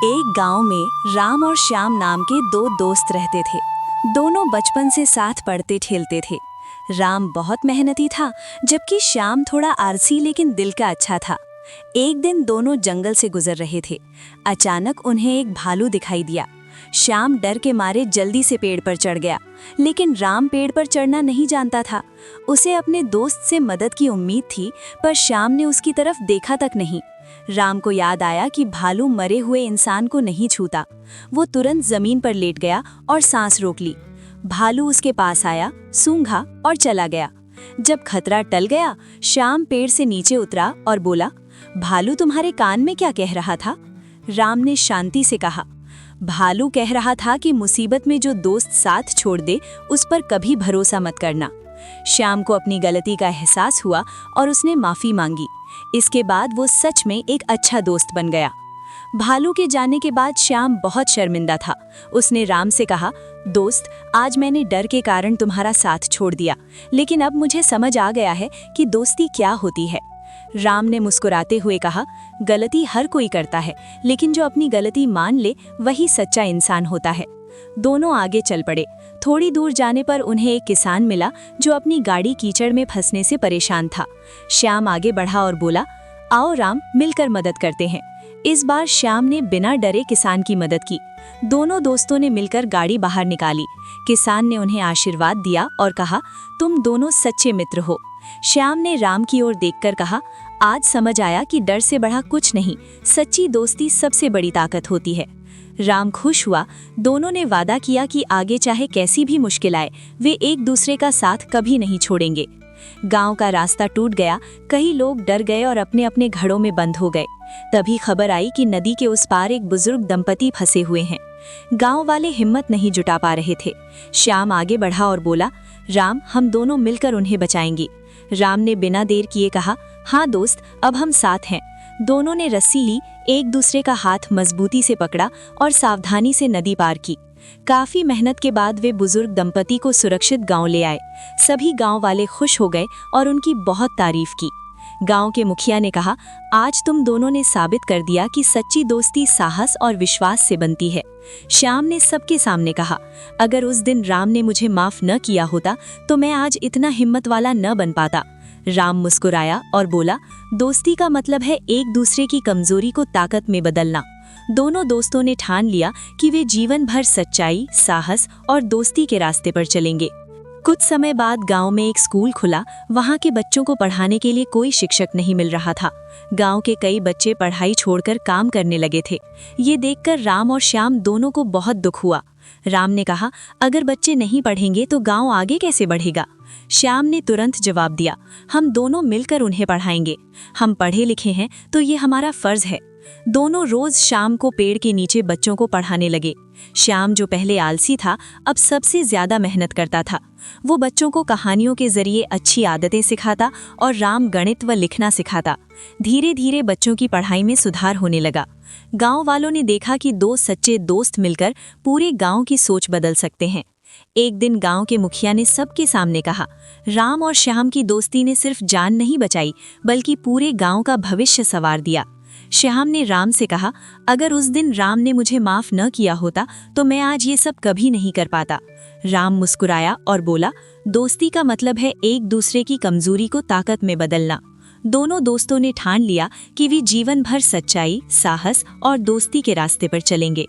एक गांव में राम और श्याम नाम के दो दोस्त रहते थे। दोनों बचपन से साथ पढ़ते खेलते थे। राम बहुत मेहनती था, जबकि श्याम थोड़ा आलसी लेकिन दिल का अच्छा था। एक दिन दोनों जंगल से गुजर रहे थे। अचानक उन्हें एक भालू दिखाई दिया। श्याम डर के मारे जल्दी से पेड़ पर चढ़ गया, लेकिन राम पेड़ पर चढ़ना नहीं जानता था। उसे अपने दोस्त से मदद की उम्मीद थी, पर श्याम ने उसकी तरफ देखा तक नहीं। राम को याद आया कि भालू मरे हुए इंसान को नहीं छूता। वो तुरंत जमीन पर लेट गया और सांस रोक ली। भालू उसके पास आया, सूंघा और चला गया। जब खतरा टल गया, श्याम पेड़ से नीचे उतरा और बोला, भालू तुम्हारे कान में क्या कह रहा था? राम ने शांति से कहा, भालू कह रहा था कि मुसीबत में जो दोस्त साथ छोड़ दे, उस पर कभी भरोसा मत करना। श्याम को अपनी गलती का एहसास हुआ और उसने माफी मांगी। इसके बाद वो सच में एक अच्छा दोस्त बन गया। भालू के जाने के बाद श्याम बहुत शर्मिंदा था। उसने राम से कहा, दोस्त, आज मैंने डर के कारण तुम्हारा साथ छोड़ दिया, लेकिन अब मुझे समझ आ गया है कि दोस्ती क्या होती है। राम ने मुस्कुराते हुए कहा, गलती हर कोई करता है, लेकिन जो अपनी गलती मान ले वही सच्चा इंसान होता है। दोनों आगे चल पड़े। थोड़ी दूर जाने पर उन्हें एक किसान मिला जो अपनी गाड़ी कीचड़ में फंसने से परेशान था। श्याम आगे बढ़ा और बोला, आओ राम, मिलकर मदद करते हैं। इस बार श्याम ने बिना डरे किसान की मदद की। दोनों दोस्तों ने मिलकर गाड़ी बाहर निकाली। किसान ने उन्हें आशीर्वाद दिया और कहा, तुम दोनों सच्चे मित्र हो। श्याम ने राम की ओर देखकर कहा, आज समझ आया कि डर से बढ़ा कुछ नहीं, सच्ची दोस्ती सबसे बड़ी ताकत होती है। राम खुश हुआ। दोनों ने वादा किया कि आगे चाहे कैसी भी मुश्किल आए, वे एक दूसरे का साथ कभी नहीं छोड़ेंगे। गांव का रास्ता टूट गया। कई लोग डर गए और अपने अपने घरों में बंद हो गए। तभी खबर आई कि नदी के उस पार एक बुजुर्ग दंपति फंसे हुए हैं। गांव वाले हिम्मत नहीं जुटा पा रहे थे। श्याम आगे बढ़ा और बोला, राम, हम दोनों मिलकर उन्हें बचाएंगे। राम ने बिना देर किए कहा, हाँ दोस्त, अब हम साथ हैं। दोनों ने रस्सी ली, एक दूसरे का हाथ मजबूती से पकड़ा और सावधानी से नदी पार की। काफी मेहनत के बाद वे बुजुर्ग दंपति को सुरक्षित गांव ले आए। सभी गांव वाले खुश हो गए और उनकी बहुत तारीफ की। गांव के मुखिया ने कहा, आज तुम दोनों ने साबित कर दिया कि सच्ची दोस्ती साहस और विश्वास से बनती है। श्याम ने सबके सामने कहा, अगर उस दिन राम ने मुझे माफ न किया होता तो मैं आज इतना हिम्मत वाला न बन पाता। राम मुस्कुराया और बोला, दोस्ती का मतलब है एक दूसरे की कमजोरी को ताकत में बदलना। दोनों दोस्तों ने ठान लिया कि वे जीवन भर सच्चाई, साहस और दोस्ती के रास्ते पर चलेंगे। कुछ समय बाद गांव में एक स्कूल खुला। वहां के बच्चों को पढ़ाने के लिए कोई शिक्षक नहीं मिल रहा था। गांव के कई बच्चे पढ़ाई छोड़कर काम करने लगे थे। ये देखकर राम और श्याम दोनों को बहुत दुख हुआ। राम ने कहा, अगर बच्चे नहीं पढ़ेंगे तो गांव आगे कैसे बढ़ेगा? श्याम ने तुरंत जवाब दिया, हम दोनों मिलकर उन्हें पढ़ाएंगे। हम पढ़े लिखे हैं तो ये हमारा फर्ज है। दोनों रोज शाम को पेड़ के नीचे बच्चों को पढ़ाने लगे। श्याम, जो पहले आलसी था, अब सबसे ज्यादा मेहनत करता था। वो बच्चों को कहानियों के जरिए अच्छी आदतें सिखाता और राम गणित व लिखना सिखाता। धीरे धीरे बच्चों की पढ़ाई में सुधार होने लगा। गांव वालों ने देखा कि दो सच्चे दोस्त मिलकर पूरे गांव की सोच बदल सकते हैं। एक दिन गांव के मुखिया ने सबके सामने कहा, राम और श्याम की दोस्ती ने सिर्फ जान नहीं बचाई, बल्कि पूरे गांव का भविष्य संवार दिया। श्याम ने राम से कहा, अगर उस दिन राम ने मुझे माफ न किया होता तो मैं आज ये सब कभी नहीं कर पाता। राम मुस्कुराया और बोला, दोस्ती का मतलब है एक दूसरे की कमजोरी को ताकत में बदलना। दोनों दोस्तों ने ठान लिया कि वे जीवन भर सच्चाई, साहस और दोस्ती के रास्ते पर चलेंगे।